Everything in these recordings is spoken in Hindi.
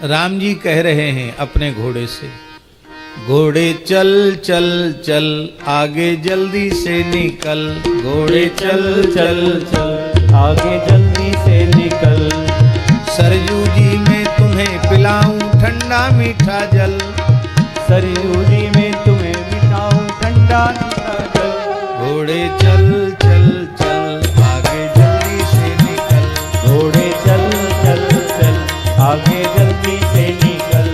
राम जी कह रहे हैं अपने घोड़े से, घोड़े चल चल चल आगे जल्दी से निकल, घोड़े चल चल चल आगे जल्दी से निकल। सरयू जी में तुम्हें पिलाऊं ठंडा मीठा जल, सरयू जी में तुम्हें मिटाऊं ठंडा मीठा जल। घोड़े चल चल चल आगे जल्दी से निकल, घोड़े चल चल चल आगे जल्दी से निकल।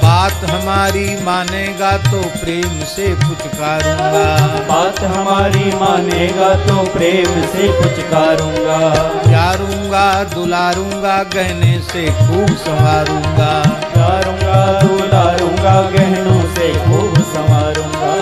बात हमारी मानेगा तो प्रेम से पुचकारूंगा, बात हमारी मानेगा तो प्रेम से पुचकारूंगा। प्यारूंगा दुलारूंगा गहने से खूब संवारूंगा, प्यारूंगा दुलारूंगा गहनों से खूब संवारूंगा।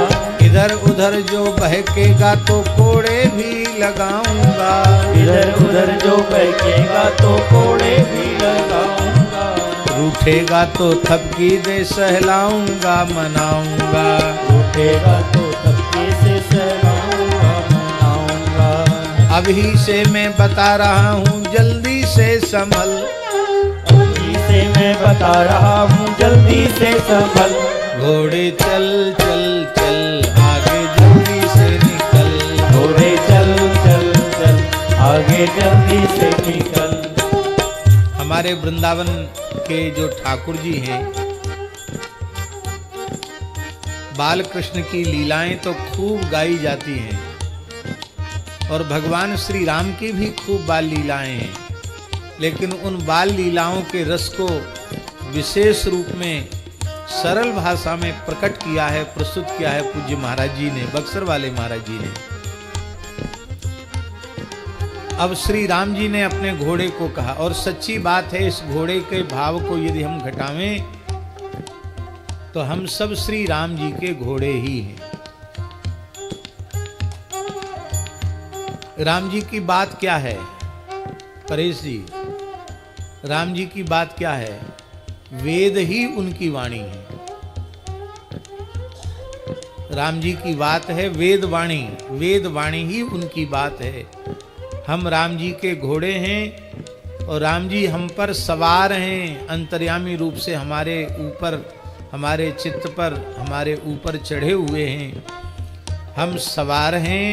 इधर उधर जो बहकेगा तो कोड़े भी लगाऊंगा, इधर उधर जो बहकेगा तो कोड़े भी लगाऊंगा। रूठेगा तो थपकी दे सहलाऊंगा मनाऊंगा, रूठेगा तो थपकी से सहलाऊंगा मनाऊंगा। अभी से मैं बता रहा हूँ जल्दी से संभल, अभी से मैं बता रहा हूँ जल्दी से संभल। घोड़े चल चल चल आगे जल्दी से निकल, घोड़े चल चल चल आगे जल्दी से निकल। हमारे वृंदावन के जो ठाकुर जी हैं, बाल कृष्ण की लीलाएं तो खूब गाई जाती हैं और भगवान श्री राम की भी खूब बाल लीलाएं हैं, लेकिन उन बाल लीलाओं के रस को विशेष रूप में सरल भाषा में प्रकट किया है, प्रस्तुत किया है पूज्य महाराज जी ने, बक्सर वाले महाराज जी ने। अब श्री राम जी ने अपने घोड़े को कहा, और सच्ची बात है, इस घोड़े के भाव को यदि हम घटावें तो हम सब श्री राम जी के घोड़े ही हैं। राम जी की बात क्या है परेश जी? राम जी की बात क्या है? वेद ही उनकी वाणी है। राम जी की बात है वेद वाणी, वेद वाणी ही उनकी बात है। हम राम जी के घोड़े हैं और राम जी हम पर सवार हैं, अंतर्यामी रूप से हमारे ऊपर, हमारे चित्त पर, हमारे ऊपर चढ़े हुए हैं। हम सवार हैं,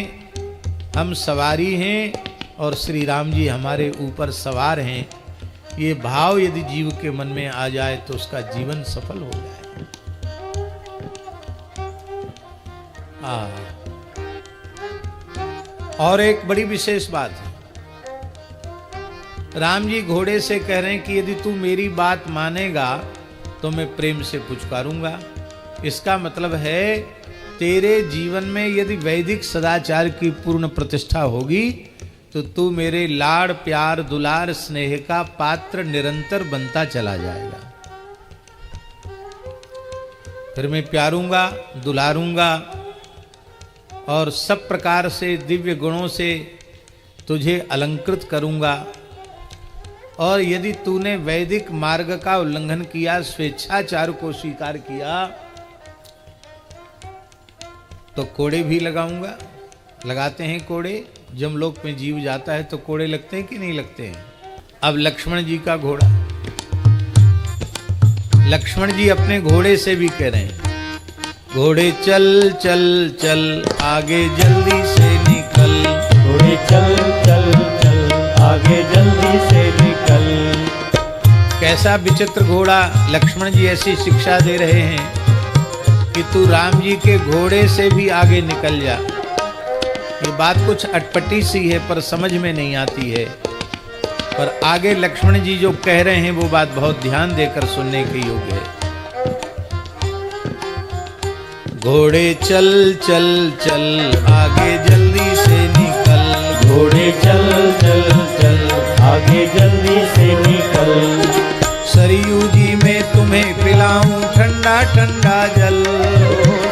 हम सवारी हैं और श्री राम जी हमारे ऊपर सवार हैं। ये भाव यदि जीव के मन में आ जाए तो उसका जीवन सफल हो जाए। और एक बड़ी विशेष बात है, राम जी घोड़े से कह रहे हैं कि यदि तू मेरी बात मानेगा तो मैं प्रेम से पुचकारूंगा। इसका मतलब है तेरे जीवन में यदि वैदिक सदाचार की पूर्ण प्रतिष्ठा होगी तो तू मेरे लाड़ प्यार दुलार स्नेह का पात्र निरंतर बनता चला जाएगा। फिर मैं प्यारूंगा दुलारूंगा और सब प्रकार से दिव्य गुणों से तुझे अलंकृत करूंगा। और यदि तूने वैदिक मार्ग का उल्लंघन किया, स्वेच्छाचार को स्वीकार किया, तो कोड़े भी लगाऊंगा। लगाते हैं कोड़े, जमलोक में जीव जाता है तो कोड़े लगते हैं कि नहीं लगते हैं? अब लक्ष्मण जी का घोड़ा, लक्ष्मण जी अपने घोड़े से भी कह रहे हैं, घोड़े चल चल चल आगे जल्दी से निकल, घोड़े चल चल चल आगे जल्दी से निकल। कैसा विचित्र घोड़ा! लक्ष्मण जी ऐसी शिक्षा दे रहे हैं कि तू राम जी के घोड़े से भी आगे निकल जा। ये बात कुछ अटपटी सी है पर समझ में नहीं आती है, पर आगे लक्ष्मण जी जो कह रहे हैं वो बात बहुत ध्यान देकर सुनने के योग्य है। घोड़े चल चल चल आगे जल्दी से निकल, घोड़े चल चल चल आगे जल्दी से निकल। सरयू जी में तुम्हें पिलाऊं ठंडा ठंडा जल,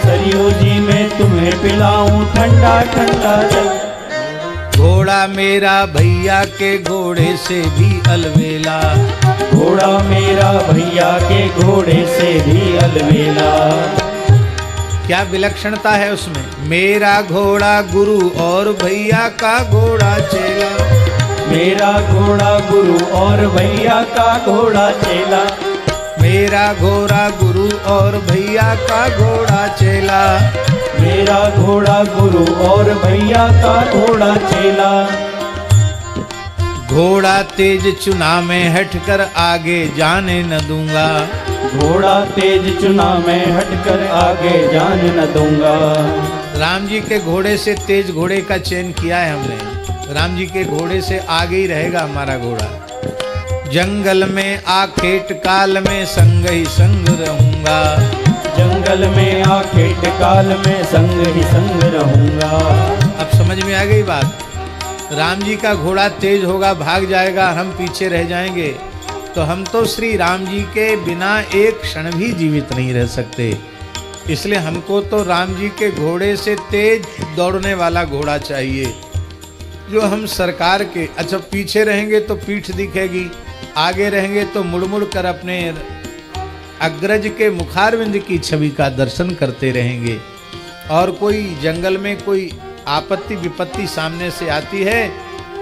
सरयू जी में तुम्हें पिलाऊं ठंडा ठंडा जल। घोड़ा मेरा भैया के घोड़े से भी अलबेला, घोड़ा मेरा भैया के घोड़े से भी अलबेला। क्या विलक्षणता है उसमें? मेरा घोड़ा गुरु और भैया का घोड़ा चेला। मेरा घोड़ा गुरु और भैया का घोड़ा चेला। मेरा घोड़ा गुरु और भैया का घोड़ा चेला। मेरा घोड़ा गुरु और भैया का घोड़ा चेला। घोड़ा तेज चुना में हटकर आगे जाने न दूंगा। घोड़ा तेज चुना में हटकर आगे जाने न दूंगा। राम जी के घोड़े से तेज घोड़े का चयन किया है हमने। राम जी के घोड़े से आगे ही रहेगा हमारा घोड़ा। जंगल में आखेट काल में संग ही संग रहूंगा। जंगल में आखेट काल में संग ही संग रहूंगा। अब समझ में आ गई बात। राम जी का घोड़ा तेज होगा, भाग जाएगा, हम पीछे रह जाएंगे, तो हम तो श्री राम जी के बिना एक क्षण भी जीवित नहीं रह सकते। इसलिए हमको तो राम जी के घोड़े से तेज दौड़ने वाला घोड़ा चाहिए, जो हम सरकार के। अच्छा, पीछे रहेंगे तो पीठ दिखेगी, आगे रहेंगे तो मुड़ मुड़ कर अपने अग्रज के मुखारविंद की छवि का दर्शन करते रहेंगे। और कोई जंगल में कोई आपत्ति विपत्ति सामने से आती है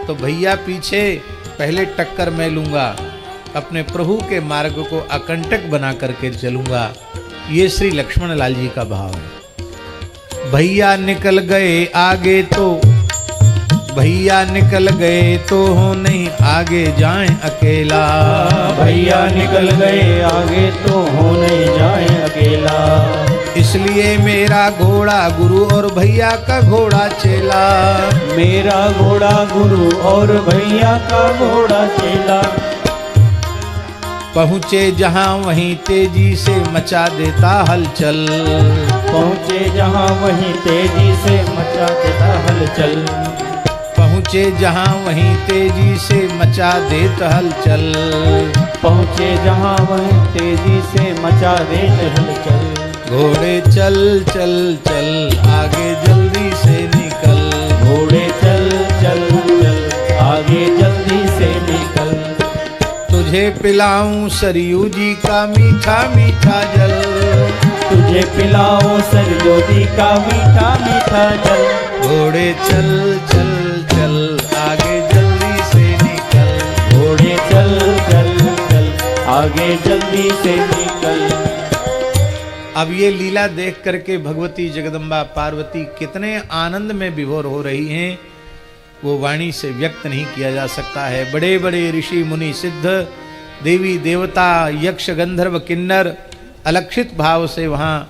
तो भैया पीछे, पहले टक्कर मैं लूंगा, अपने प्रभु के मार्ग को अकंटक बना करके चलूंगा। ये श्री लक्ष्मण लाल जी का भाव है। भैया निकल गए आगे तो, भैया निकल गए तो हो नहीं आगे जाएं अकेला। भैया निकल गए आगे तो हो नहीं जाए अकेला। इसलिए मेरा घोड़ा गुरु और भैया का घोड़ा चेला। मेरा घोड़ा गुरु और भैया का घोड़ा चेला। पहुँचे जहाँ वहीं तेजी से मचा देता हलचल। पहुँचे जहाँ वहीं तेजी से मचा देता हलचल। पहुँचे जहाँ वहीं तेजी से मचा देता हलचल। पहुँचे जहाँ वहीं तेजी से मचा देता हलचल। घोड़े चल चल चल आगे जल्दी से निकल। घोड़े चल चल चल आगे जल्दी से निकल। तुझे पिलाऊं सरयू जी का मीठा मीठा जल। तुझे पिलाऊं सरयू जी का मीठा मीठा जल। घोड़े चल चल चल आगे जल्दी से निकल। घोड़े चल चल चल आगे जल्दी से निकल। अब ये लीला देख करके भगवती जगदम्बा पार्वती कितने आनंद में विभोर हो रही हैं, वो वाणी से व्यक्त नहीं किया जा सकता है। बड़े बड़े ऋषि मुनि सिद्ध, देवी देवता, यक्ष गंधर्व किन्नर अलक्षित भाव से वहां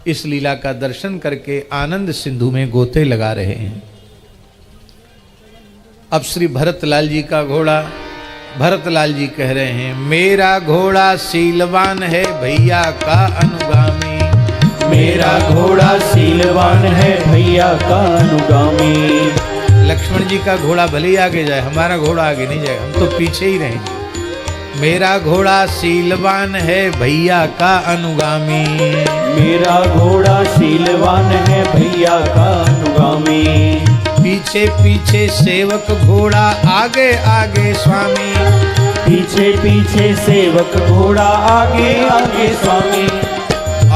इस लीला का दर्शन करके आनंद सिंधु में गोते लगा रहे हैं। अब श्री भरतलाल जी का घोड़ा, भरतलाल जी कह रहे हैं, मेरा घोड़ा शीलवान है भैया का अनुगामी। मेरा घोड़ा शीलवान है भैया का अनुगामी। लक्ष्मण जी का घोड़ा भले ही आगे जाए, हमारा घोड़ा आगे नहीं जाएगा, हम तो पीछे ही रहेंगे। मेरा घोड़ा शीलवान है भैया का अनुगामी। मेरा घोड़ा शीलवान है भैया का अनुगामी। पीछे पीछे सेवक घोड़ा आगे आगे स्वामी। पीछे पीछे सेवक घोड़ा आगे आगे स्वामी।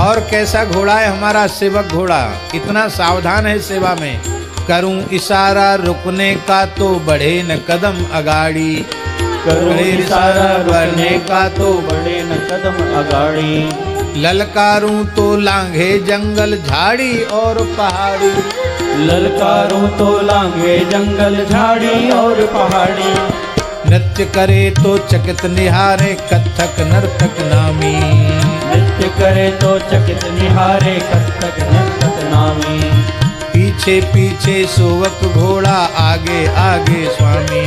और कैसा घोड़ा है हमारा सेवक घोड़ा, इतना सावधान है सेवा में। करूं इशारा रुकने का तो बढ़े न कदम अगाड़ी। करूं इशारा रुकने का तो बढ़े न कदम अगाड़ी। ललकारूं तो लांघे जंगल झाड़ी और पहाड़ी। ललकारूं तो लांघे जंगल झाड़ी और पहाड़ी। नृत्य करे तो चकित निहारे कथक नर्तक नामी। नृत्य करे तो चकित निहारे कथक नर्तक नामी। पीछे पीछे सोवक घोड़ा आगे आगे स्वामी।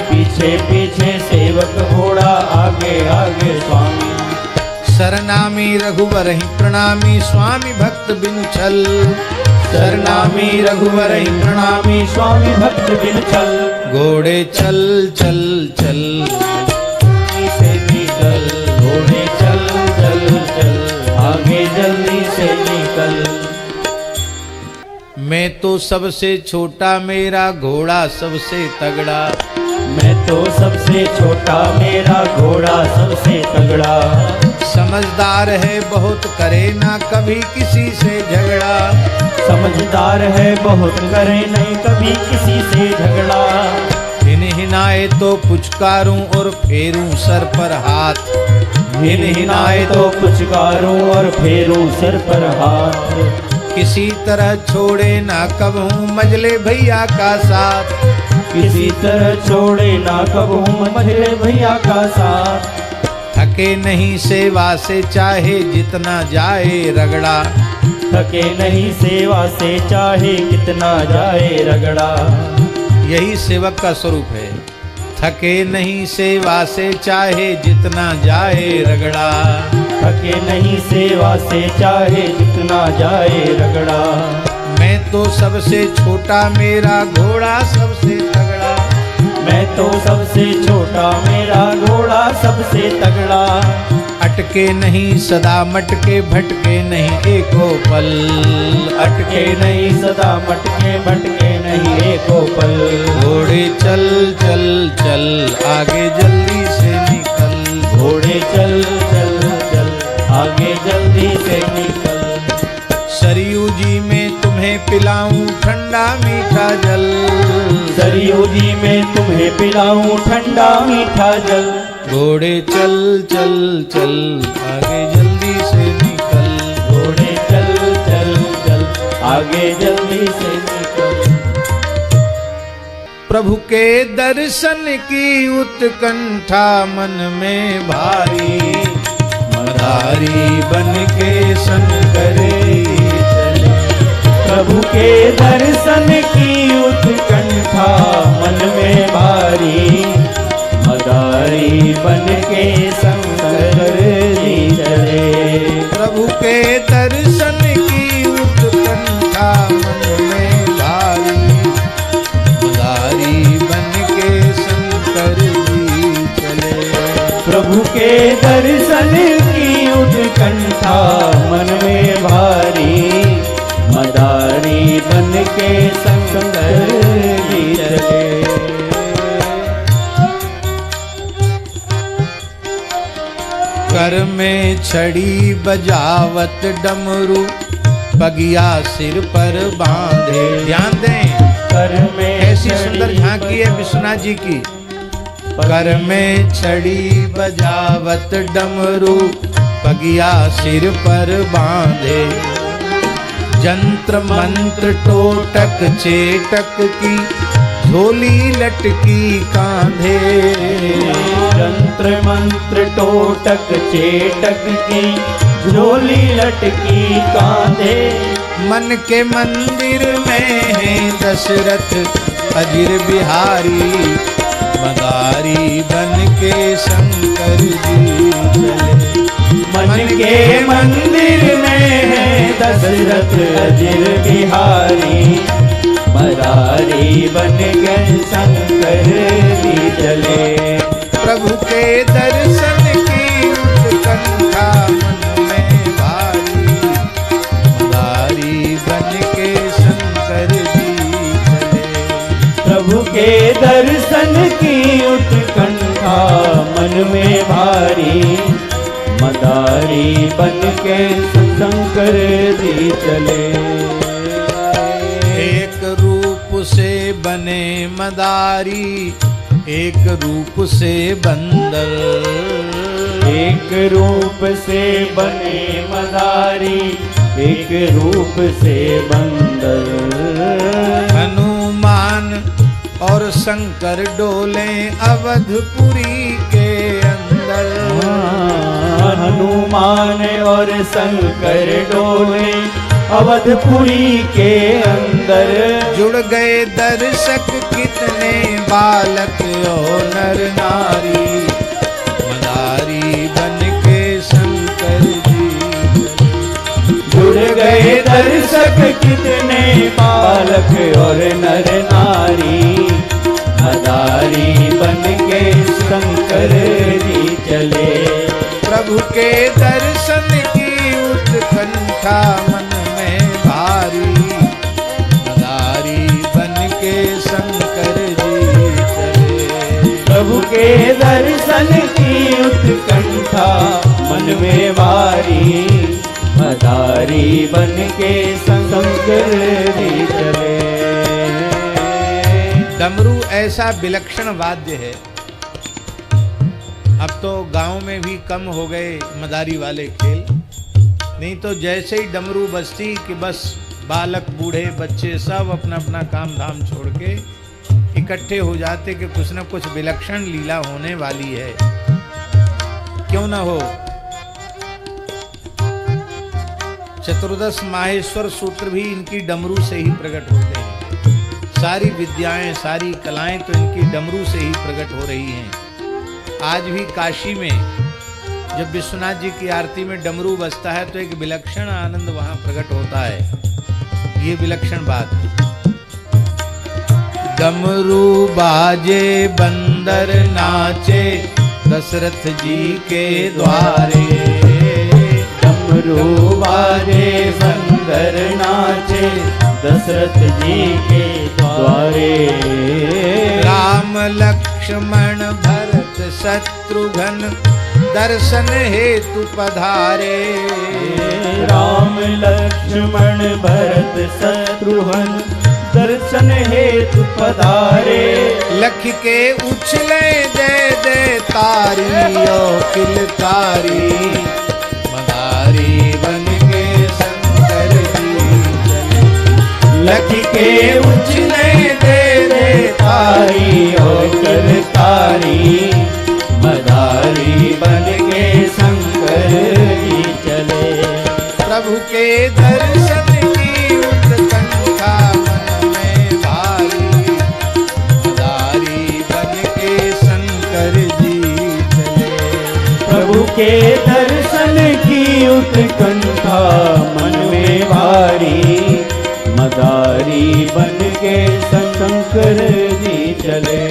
पीछे पीछे सेवक घोड़ा आगे आगे स्वामी। सरनामी रघुवर ही प्रणामी स्वामी भक्त बिनु छल। सरनामी रघुवर ही प्रणामी स्वामी भक्त बिनु छल। घोड़े चल चल चल से निकल। घोड़े चल चल चल आगे जल्दी से निकल। मैं तो सबसे छोटा मेरा घोड़ा सबसे तगड़ा। मैं तो सबसे छोटा, मेरा घोड़ा सबसे तगड़ा। समझदार है बहुत, करे ना कभी किसी से झगड़ा। समझदार है बहुत, करे नहीं कभी किसी से झगड़ा। हिनाए तो पुचकारूं और फेरूं सर पर हाथ। हिनाए तो पुचकारूं और फेरूं सर पर हाथ। किसी तरह छोड़े ना कबहूं मजले भैया का साथ। किसी तरह छोड़े ना कबहूं मजले भैया का साथ। थके नहीं सेवा से चाहे जितना जाए रगड़ा। थके नहीं सेवा से चाहे कितना जाए रगड़ा। यही सेवक का स्वरूप है। थके नहीं सेवा से चाहे जितना जाए रगड़ा। थके नहीं सेवा से चाहे जितना जाए रगड़ा। मैं तो सबसे छोटा, मेरा घोड़ा सबसे तगड़ा। मैं तो सबसे छोटा, मेरा घोड़ा सबसे तगड़ा। अटके नहीं सदा मटके, भटके नहीं एको पल। अटके नहीं सदा मटके, भटके नहीं एको पल। घोड़े चल चल चल आगे जल्दी से निकल। घोड़े चल चल चल आगे जल्दी से निकल। सरयू जी में तुम्हें पिलाऊं ठंडा मीठा जल। सरयू जी में तुम्हें पिलाऊं ठंडा मीठा जल। घोड़े चल चल चल आगे जल्दी से निकल। घोड़े चल चल चल आगे जल्दी से निकल। प्रभु के दर्शन की उत्कंठा मन में भारी। मदारी बन के शंकर चले। प्रभु के दर्शन की उत्कंठा मन में भारी। मदारी बन के शंकर जी चले। प्रभु के दर्शन की उत्कंठा मन में भारी। मदारी बन के शंकर जी चले। प्रभु के दर्शन की उत्कंठा मन में भारी। मदारी बन के शंकर जी चले। कर में छड़ी बजावत डमरू, पगिया सिर पर बांधे। ध्यान दें, कर में ऐसी सुंदर झांकी है विश्वनाथ जी की। कर में छड़ी बजावत डमरू, पगिया सिर पर बांधे। जंत्र मंत्र टोटक चेटक की झोली लटकी कांधे। जंत्र मंत्र टोटक चेटक की झोली लटकी कांधे। मन के मंदिर में है दशरथ अजिर बिहारी। मदारी बन के शंकर जी चले। मन के मंदिर में है दशरथ अजिर बिहारी। मदारी बन के शंकर जी चले। प्रभु के दर्शन की उत्कंठा मन में भारी। मदारी बन के शंकर जी चले। प्रभु के दर्शन की उत्कंठा मन में भारी। मदारी बन के शंकर जी चले। एक रूप से बने मदारी, एक रूप से बंदर। एक रूप से बने मदारी, एक रूप से बंदर। हनुमान और शंकर डोले अवधपुरी के अंदर। हनुमान और शंकर डोले अवधपुरी के अंदर। जुड़ गए दर्शक कितने बालक और नर नारी। मदारी बन के शंकर जी जुड़ गए दर्शक कितने बालक और नर नारी। मदारी बन के शंकर जी चले। प्रभु के दर्शन की उत्कंठा मन में भारी। मदारी बन के शंकर जी चले। के दर्शन की उत्कंठा मन में भारी, मदारी बन के शंकर जी चले। डमरू ऐसा विलक्षण वाद्य है, अब तो गांव में भी कम हो गए मदारी वाले खेल, नहीं तो जैसे ही डमरू बजती कि बस बालक बूढ़े बच्चे सब अपना अपना काम धाम छोड़ के इकट्ठे हो जाते कि कुछ न कुछ विलक्षण लीला होने वाली है। क्यों न हो। चतुर्दश माहेश्वर सूत्र भी इनकी डमरू से ही प्रकट होते हैं। सारी विद्याएं सारी कलाएं तो इनकी डमरू से ही प्रकट हो रही हैं। आज भी काशी में जब विश्वनाथ जी की आरती में डमरू बजता है तो एक विलक्षण आनंद वहां प्रकट होता है। ये विलक्षण बात है। डमरू बाजे बंदर नाचे दशरथ जी के द्वारे, डमरू बाजे बंदर नाचे दशरथ जी के द्वारे। राम लक्ष्मण भरत शत्रुघ्न दर्शन हेतु पधारे। राम लक्ष्मण भरत शत्रुघ्न दर्शन हेतु पधारे। लख के उछले जय जय तारी ओ किलकारी, मदारी बन के शंकर जी चले। लख के उछले जय जय तारी ओ किलकारी, मदारी बन के शंकर जी चले। प्रभु के दर्शन की उत्कंठा मन में भारी, मदारी बन के शंकर जी चले। प्रभु के दर्शन की उत्कंठा मन में भारी, मदारी बन के शंकर जी चले।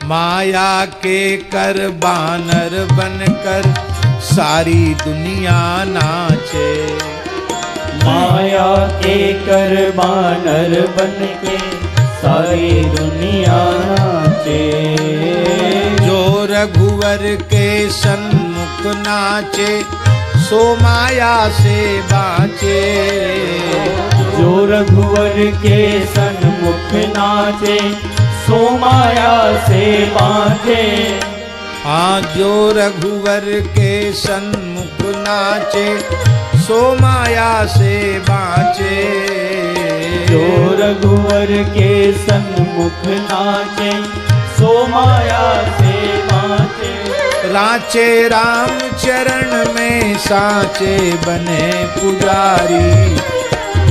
माया के कर बानर बनकर सारी दुनिया नाचे। माया के कर बानर बन के सारी दुनिया नाचे। जो रघुवर के सन्मुख नाचे सो माया से बाँचे। जो रघुवर के सन्मुख नाचे सो माया से बाँचे। हाँ जो रघुवर के सन्मुख नाचे सो माया से बाँचे। जो रघुवर के सन्मुख नाचे सो माया से बाँचे। रांचे राम चरण में सांचे बने पुजारी,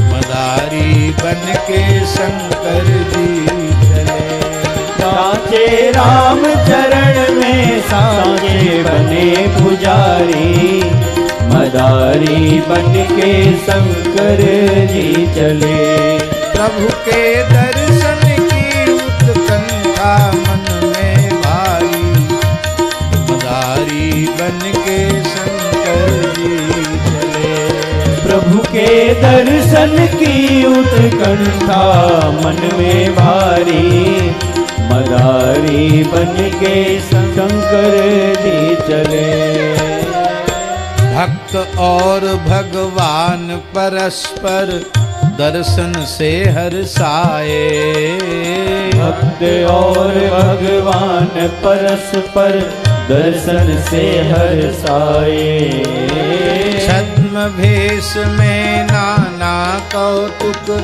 मदारी बन के शंकर जी चले। रांचे राम चरण में सांचे बने पुजारी, मदारी बन के शंकर जी चले। प्रभु के दर्शन की उत्कंठा मन में भारी, मदारी बन के शंकर जी चले। प्रभु के दर्शन की उत्कंठा मन में भारी, मदारी बन के शंकर जी चले। भक्त और भगवान परस्पर दर्शन से हर्षाए। भक्त और भगवान परस्पर दर्शन से हर्षाए। छद्म भेष में नाना कौतुक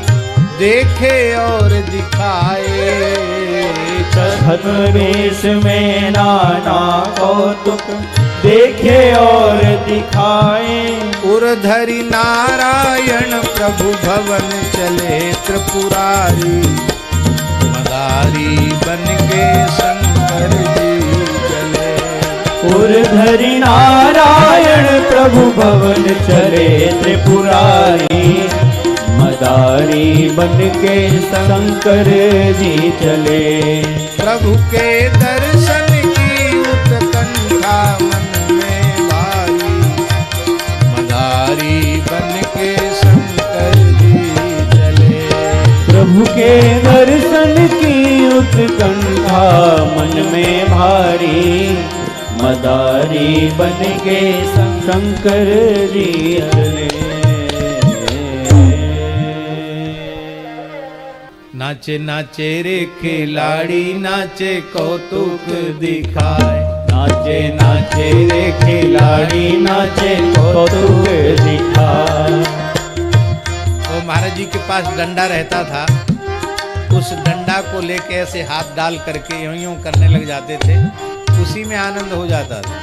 देखे और दिखाए। छद्म भेष में नाना कौतुक देखे और दिखाए। उर्धरि नारायण प्रभु भवन चले त्रिपुरारी, मदारी बन के शंकर जी चले। उर्धरि नारायण प्रभु भवन चले त्रिपुरारी, मदारी बन के शंकर जी चले। प्रभु के दर्शन की उत्कंठा मन में भारी, मदारी बन के शंकर जी चले। प्रभु के दर्शन की उत्कंठा मन में भारी, मदारी बन के शंकर जी चले। नाचे नाचे रे खिलाड़ी नाचे कौतुक दिखाए, नाचे नाचे रे खिलाड़ी नाचे कौतुक दिखाए। तो महाराज जी के पास डंडा रहता था, उस डंडा को लेके ऐसे हाथ डाल करके यूं यूं करने लग जाते थे, उसी में आनंद हो जाता था।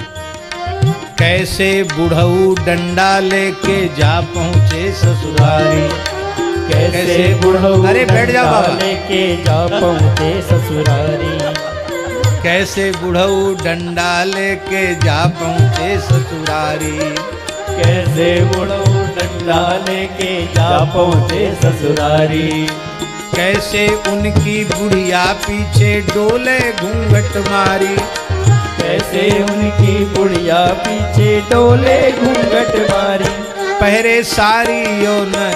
कैसे बुढ़ऊ डंडा लेके जा पहुँचे ससुरारी, कैसे बुढ़ऊ अरे बैठ जा बाबा, लेके जा पहुँचे ससुरारी। कैसे बुढ़ऊ डंडा लेके जा पहुँचे ससुरारी, कैसे बुढ़ऊ डंडा लेके जा पहुँचे ससुरारी। कैसे उनकी बुढ़िया पीछे डोले घूंघट मारी, कैसे उनकी बुढ़िया पीछे डोले घूंघट मारी। पहरे सारी ओ न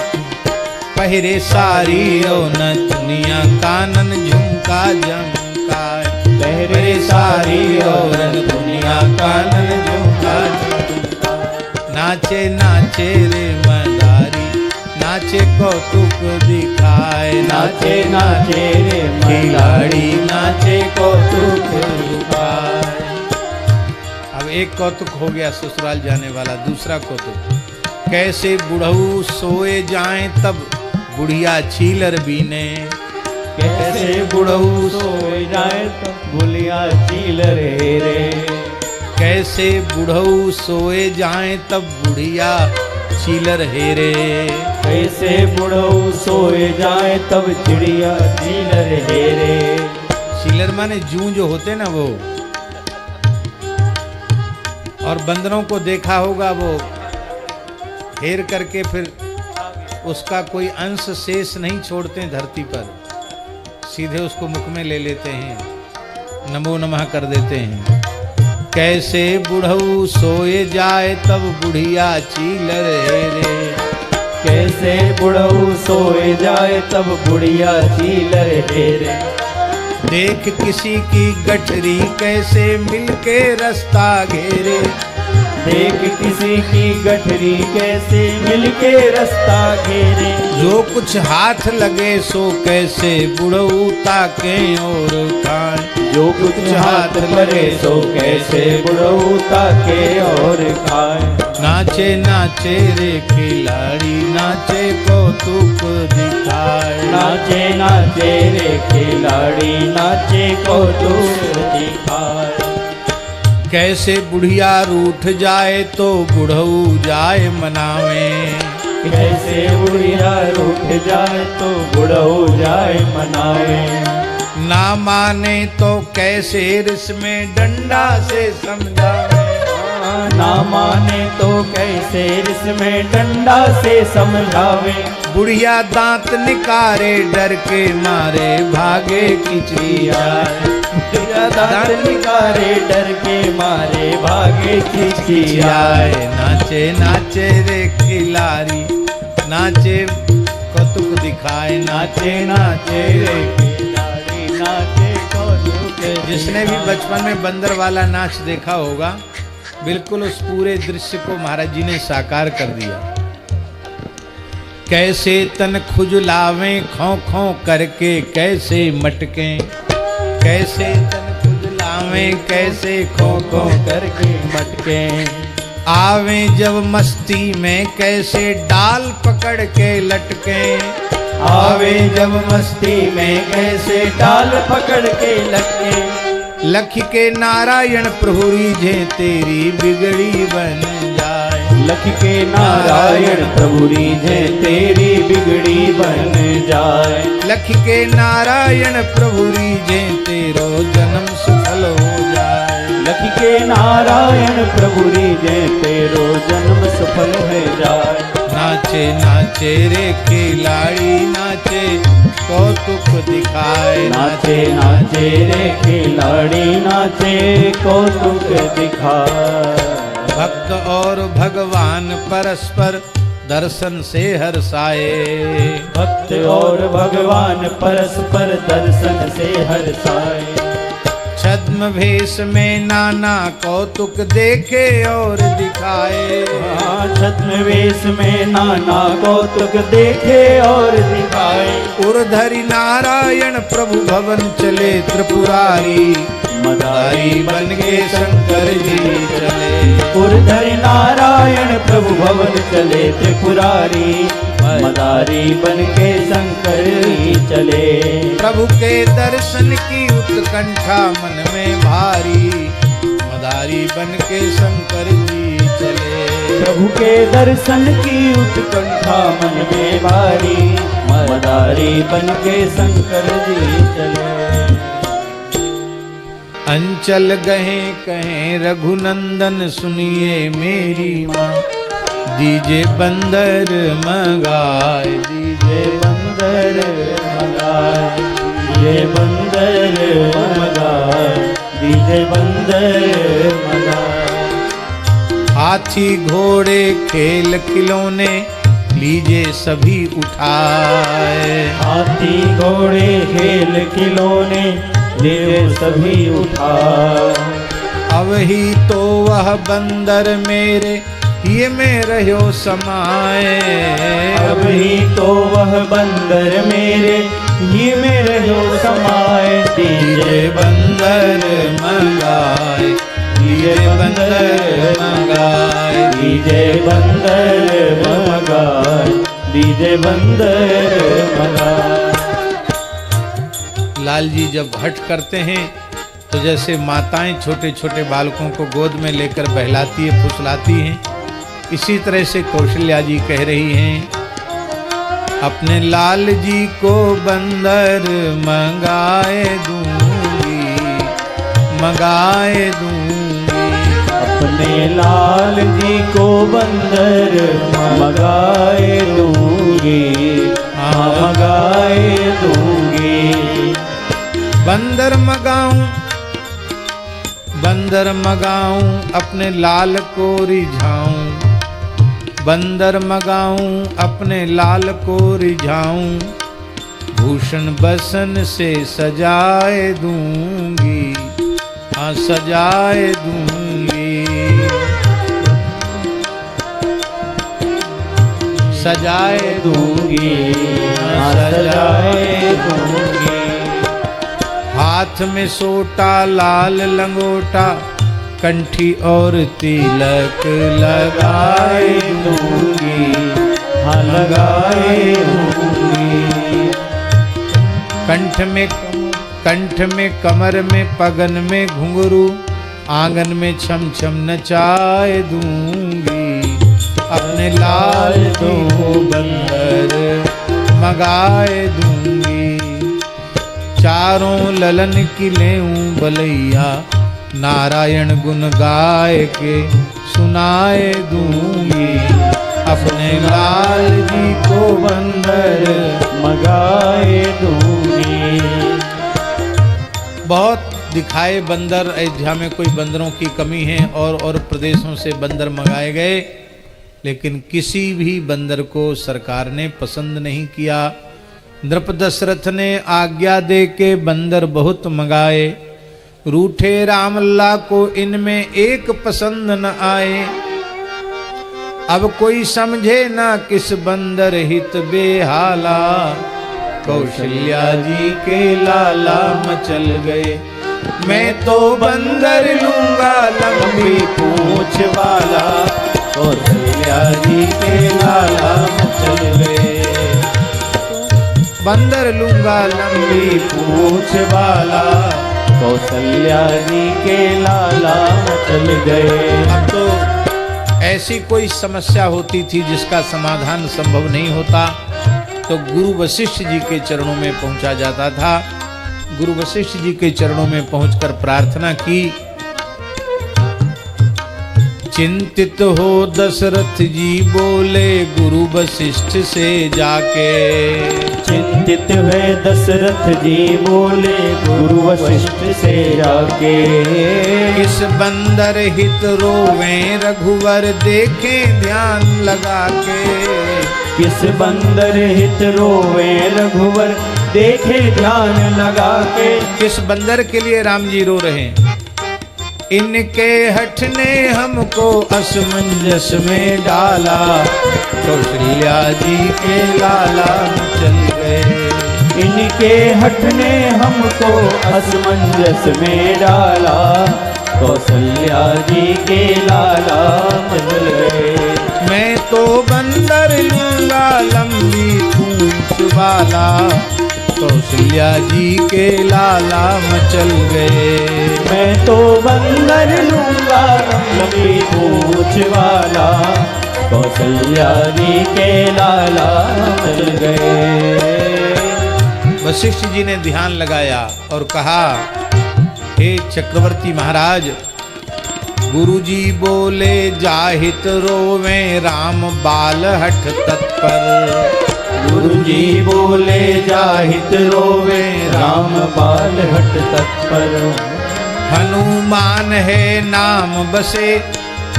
पहरे सारी ओ न दुनिया कानन झुमका झमकाए, पहरे सारी और दुनिया कानन झुमका झमकाए। नाचे नाचे रे मदारी नाचे कौतुक दिखाए, नाचे नाचे रे खिलाड़ी नाचे कौतुक दिखाए। अब एक कौतुक हो गया ससुराल जाने वाला, दूसरा कौतुक कैसे बुढ़ऊ सोए जाएं तब बुढ़िया छीलर बीने, कैसे बुढ़ऊ सोए जाए तो बुढ़िया छीलर हेरे। कैसे बुढ़ऊ सोए जाएं तब बुढ़िया छीलर हेरे। कैसे बुढ़ऊ सोए जाए तब चिड़िया छीलर हेरे। छीलर माने जूं जो होते ना वो, और बंदरों को देखा होगा वो हेर करके फिर उसका कोई अंश शेष नहीं छोड़ते धरती पर, सीधे उसको मुख में ले लेते हैं, नमो नमः कर देते हैं। कैसे बुढ़ऊ सोए जाए तब बुढ़िया छीलर हेरे। कैसे बुढ़ऊ सोए जाए तब बुढ़िया छीलर हेरे। देख किसी की गठरी कैसे मिलके रास्ता घेरे, देख किसी की गठरी कैसे मिलके रास्ता घेरे। जो कुछ हाथ लगे सो कैसे बुढ़ऊ ताके और खाए, जो कुछ हाथ लगे सो कैसे बुढ़ऊ ताके और खाए। नाचे नाचे रे खिलाड़ी नाचे कौतुक दिखाए, नाचे नाचे रे खिलाड़ी नाचे कौतुक दिखाए। कैसे बुढ़िया रूठ जाए तो बुढ़ऊ जाए मनावे, कैसे बुढ़िया रूठ जाए तो बुढ़ऊ जाए मनावे। ना माने तो कैसे रिस में डंडा से समझावे, ना माने तो कैसे इसमें डंडा से समझावे। बुढ़िया दांत निकारे डर के मारे भागे खिचियाए, दांत निकारे डर के मारे भागे खिचियाए। नाचे नाचे रे खिलाड़ी नाचे कौतुक दिखाए, नाचे नाचे रे खिलाड़ी नाचे कौतुक। जिसने भी बचपन में बंदर वाला नाच देखा होगा, बिल्कुल उस पूरे दृश्य को महाराज जी ने साकार कर दिया। कैसे तन खुजलावें खौं खौं करके कैसे मटके, कैसे तन खुजलावें कैसे खौं खौं करके मटके। आवे जब मस्ती में कैसे डाल पकड़ के लटके, आवे जब मस्ती में कैसे डाल पकड़ के लटके। लख के नारायण प्रभु रीझे तेरी बिगड़ी बन जाए, लख के नारायण प्रभु रीझे तेरी बिगड़ी बन जाए। लख के नारायण प्रभु रीझे तेरो जन्म सफल हो जाए, लख के नारायण प्रभु रीझे तेरो जन्म सफल हो जाए। नाचे नाचे रे खिलाड़ी नाचे कौतुक दिखाए, नाचे नाचे रे खिलाड़ी नाचे कौतुक दिखाए। भक्त और भगवान परस्पर दर्शन से हर्षाए, भक्त और भगवान परस्पर दर्शन से हर्षाए। छद्म भेष में नाना कौतुक देखे और दिखाए। छद्म वेश में नाना कौतुक देखे और दिखाए। उर्धरि नारायण प्रभु भवन चले त्रिपुरारी, मदारी बन के शंकर जी चले। उर्धरि नारायण प्रभु भवन चले त्रिपुरारी, मदारी बन के शंकर जी चले। प्रभु के दर्शन की उत्कंठा मन में भारी, मदारी बन के शंकर जी चले। प्रभु के दर्शन की उत्कंठा मन में भारी, मदारी बन के शंकर जी चले। अंचल गए कहें रघुनंदन सुनिए मेरी माँ, दीजे बंदर मंगाए, दीजे बंदर मंगाए, दीजे बंदर मंगाए, दीजे बंदर मंगाए। हाथी घोड़े खेल खिलौने लीजे सभी उठाए। हाथी घोड़े खेल खिलौने ले सभी उठाए। अब ही तो वह बंदर मेरे ये में रहो समाए। अब ही तो वह बंदर मेरे ये में रहो समाए। दीजे बंदर मंगाए, दीजे बंदर मंगाए, दीजे बंदर मंगाए, दीजे बंदर मंगाए। लाल जी जब हठ करते हैं तो जैसे माताएं छोटे छोटे बालकों को गोद में लेकर बहलाती है, फुसलाती हैं, इसी तरह से कौशल्या जी कह रही हैं, अपने लाल जी को बंदर मंगाए दूंगी, मंगाए दूंगी। अपने लाल जी को बंदर मंगाए दूंगी, हाँ मंगाए दूंगी। बंदर मगाऊं, बंदर मगाऊं, अपने लाल को रिझाऊं, बंदर मगाऊं, अपने लाल को रिझाऊं, भूषण बसन से सजाए दूंगी, हाँ सजाए दूंगी, सजाए दूंगी, हाँ सजाए दूंगी। हाथ में सोटा लाल लंगोटा, कंठी और तिलक लगाए दूंगी, हाँ लगाए दूंगी। कंठ में कमर में पगन में घुंघरू, आंगन में छम छम नचाए दूंगी, अपने लाल को बंदर मंगाए दूंगी। चारों ललन की लेऊं बलैया, नारायण गुण गाय के सुनाए दूंगी, अपने लाल जी को बंदर मंगाए दूंगी। बहुत दिखाए बंदर, अयोध्या में कोई बंदरों की कमी है और प्रदेशों से बंदर मंगाए गए, लेकिन किसी भी बंदर को सरकार ने पसंद नहीं किया। नृप दशरथ ने आज्ञा दे के बंदर बहुत मंगाए, रूठे राम लल्ला को इनमें एक पसंद न आए। अब कोई समझे ना किस बंदर हित बेहाला, कौशल्या जी के लाला मचल गए। मैं तो बंदर लूंगा लंबी पूंछ वाला, कौशल्या जी के लाला मचल गए। बंदर लूंगा लंबी पूंछ वाला, कौशल्या जी के लाला मचल गए। अब तो ऐसी कोई समस्या होती थी जिसका समाधान संभव नहीं होता, तो गुरु वशिष्ठ जी के चरणों में पहुंचा जाता था। गुरु वशिष्ठ जी के चरणों में पहुंचकर प्रार्थना की। चिंतित हो दशरथ जी बोले गुरु वशिष्ठ से जाके, चिंतित हुए दशरथ जी बोले गुरु वशिष्ठ से जाके। इस बंदर हित रोवे रघुवर देखे ध्यान लगा के, किस बंदर हित रोवे रघुवर देखे ध्यान लगा के। किस बंदर के लिए राम जी रो रहे हैं? इनके हठ ने हमको असमंजस में डाला, कौशल्या जी के लाला चल गए। इनके हठ ने हमको असमंजस में डाला, कौशल्या जी के लाला चल गए। मैं तो बंदर लूंगा लंबी पूंछ वाला, कौशल्या जी के लाला मचल गए। मैं तो बंदर लूंगा लंबी पूंछ वाला, कौशल्या जी के लाला मचल गए। वशिष्ठ जी ने ध्यान लगाया और कहा, हे चक्रवर्ती महाराज, गुरुजी बोले जाहित रोवे राम बाल हठ तत्पर। गुरुजी बोले जाहित रोवे राम बाल हठ तत्पर। हनुमान है नाम बसे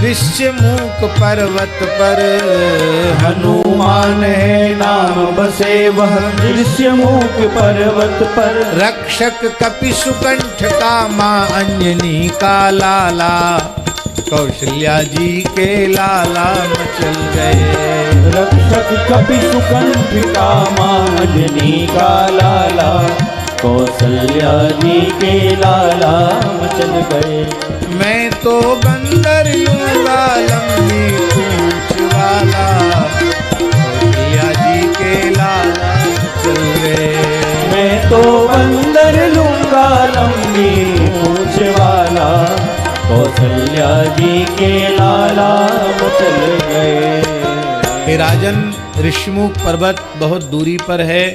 ऋष्यमूक पर्वत पर। हनुमान है नाम बसे वह ऋष्यमूक पर्वत पर। रक्षक कपि सुकंठ का माँ अंजनी का लाला, कौशल्या जी के लाला मचल गए। रक्षक कपि सुकंठ का माँ अंजनी का लाला, कौशल्या जी के लाला मचल गए। मैं तो बंदर लूंगा लंबी पूंछ वाला, कौशल्या जी के लाला मचल गए। मैं तो बंदर लूंगा लंबी पूंछ वाला, कौशल्या जी के लाला मचल गए। हे राजन, ऋष्यमुख पर्वत बहुत दूरी पर है।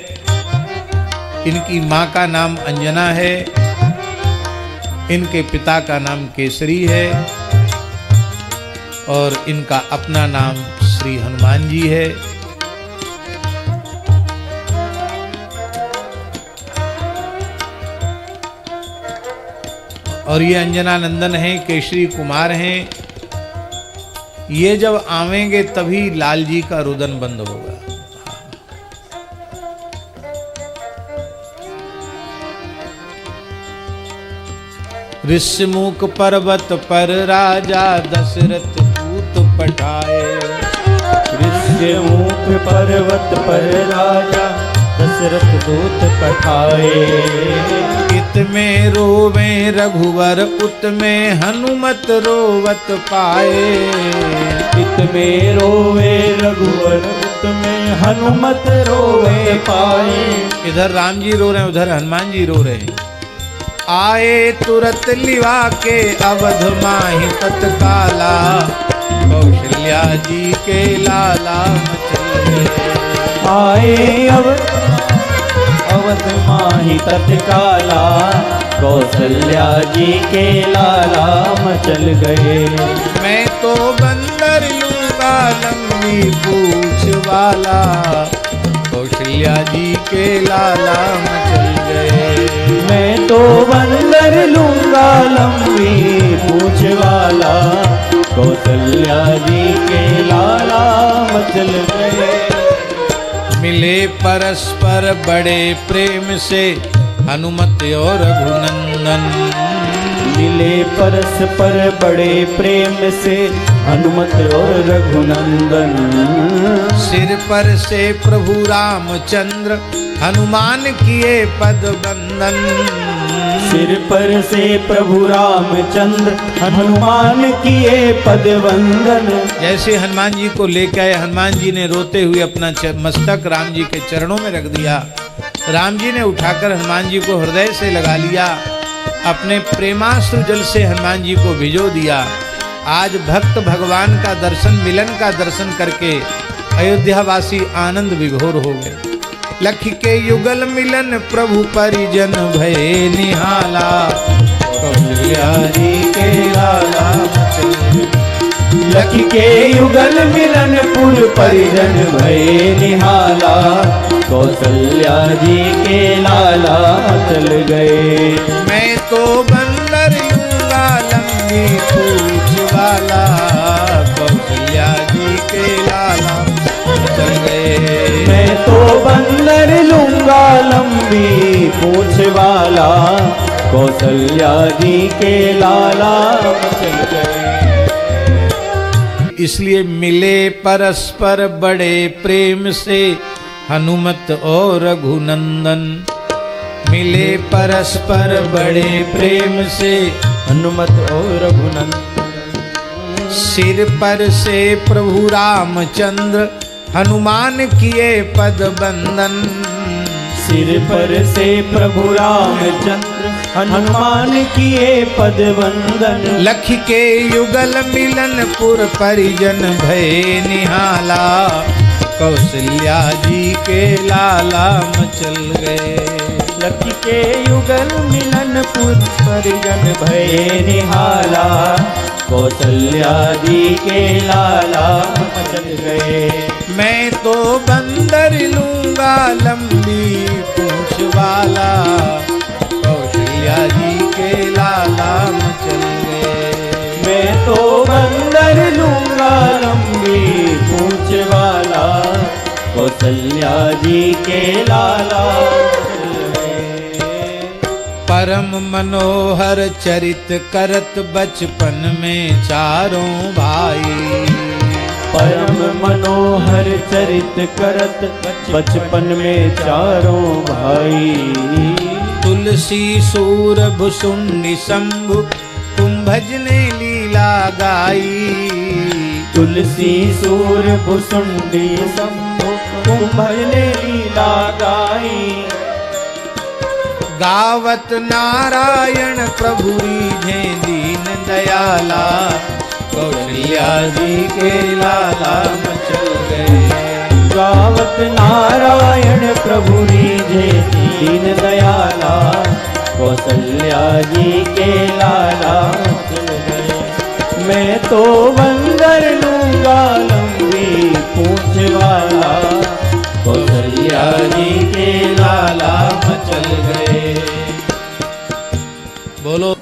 इनकी माँ का नाम अंजना है, इनके पिता का नाम केसरी है और इनका अपना नाम श्री हनुमान जी है। और ये अंजना नंदन हैं, केशरी कुमार हैं। ये जब आवेंगे तभी लाल जी का रुदन बंद होगा। ऋष्यमुख पर्वत पर राजा दशरथ दूत पठाए। ऋष्यमुख पर्वत पर राजा दशरथ दूत पठाए। इत में रोवे रघुवर उत में हनुमत रोवत पाए। इत में रोवे रघुवर उत में हनुमत रोवे पाए। इधर राम जी रो रहे हैं, उधर हनुमान जी रो रहे हैं। आए तुरत लिवा के अवध माही तत्काला, कौशल्या जी के लाला मचल गए। आए अवध माही तत्काला, कौशल्या जी के लाला मचल गए। मैं तो बंदर लूंगा लंबी पूंछ वाला, कौशल्या जी के लाला मचल गए। मैं तो बंदर लूंगा लंबी पूंछ वाला, कौशल्या जी के लाला मचल गए। मिले परस्पर बड़े प्रेम से हनुमत और रघुनंदन। मिले परस्पर बड़े प्रेम से हनुमत और रघुनंदन। सिर पर से प्रभु रामचंद्र हनुमान किए पद बंदन। सिर पर से प्रभु रामचंद्र हनुमान किए पद वंदन। जैसे हनुमान जी को लेकर आए, हनुमान जी ने रोते हुए अपना मस्तक राम जी के चरणों में रख दिया। राम जी ने उठाकर हनुमान जी को हृदय से लगा लिया, अपने प्रेमाश्रु जल से हनुमान जी को भिजो दिया। आज भक्त भगवान का दर्शन, मिलन का दर्शन करके अयोध्यावासी आनंद विभोर हो गए। लखी के युगल मिलन प्रभु परिजन भये निहाला, कौशल्या जी के लाला मचल गए। लखी के युगल मिलन पुर परिजन भये निहाला, कौशल्या जी के लाला चल गए। मैं तो बंदर लूंगा लंबी पूंछ वाला, कौशल्या जी के लाला चल गए। मैं तो बंदर लूंगा लंबी पूछ वाला, कौशल्या जी के लाला मचल गए। इसलिए मिले परस्पर बड़े प्रेम से हनुमत और रघुनंदन। मिले परस्पर बड़े प्रेम से हनुमत और रघुनंदन। सिर पर से प्रभु रामचंद्र हनुमान किए पद बंदन। सिर पर से प्रभु रामचंद्र हनुमान किए पद वंदन। लख के युगल मिलन पुर परिजन भय निहाला, कौशल्या जी के लाला मचल गए। लख के युगल मिलन पुर परिजन भय निहाला, कौशल्या जी के लाला मचल गए। मैं तो बंदर लूंगा लंबी पूंछ वाला, कौशल्या जी के लाला मचल गए। मैं तो बंदर लूंगा लंबी पूंछ वाला, कौशल्या जी के लाला मचल गए। परम मनोहर चरित करत बचपन में चारों भाई। परम मनोहर चरित करत बचपन में चारों भाई। तुलसी सूर भुसुंडी शंभु कुंभज ने लीला गाई। तुलसी सूर भुसुंडी शंभु कुंभज ने लीला गाई। गावत नारायण प्रभु रीझे दीन दयाला, कौशल्या जी के लाला मचल गए। गावत नारायण प्रभु रीझे दीन दयाला, कौशल्या जी के लाला मचल गए। मैं तो बंदर लूंगा लंबी पूंछ वाला, कौशल्या जी के लाला मचल गए। बोलो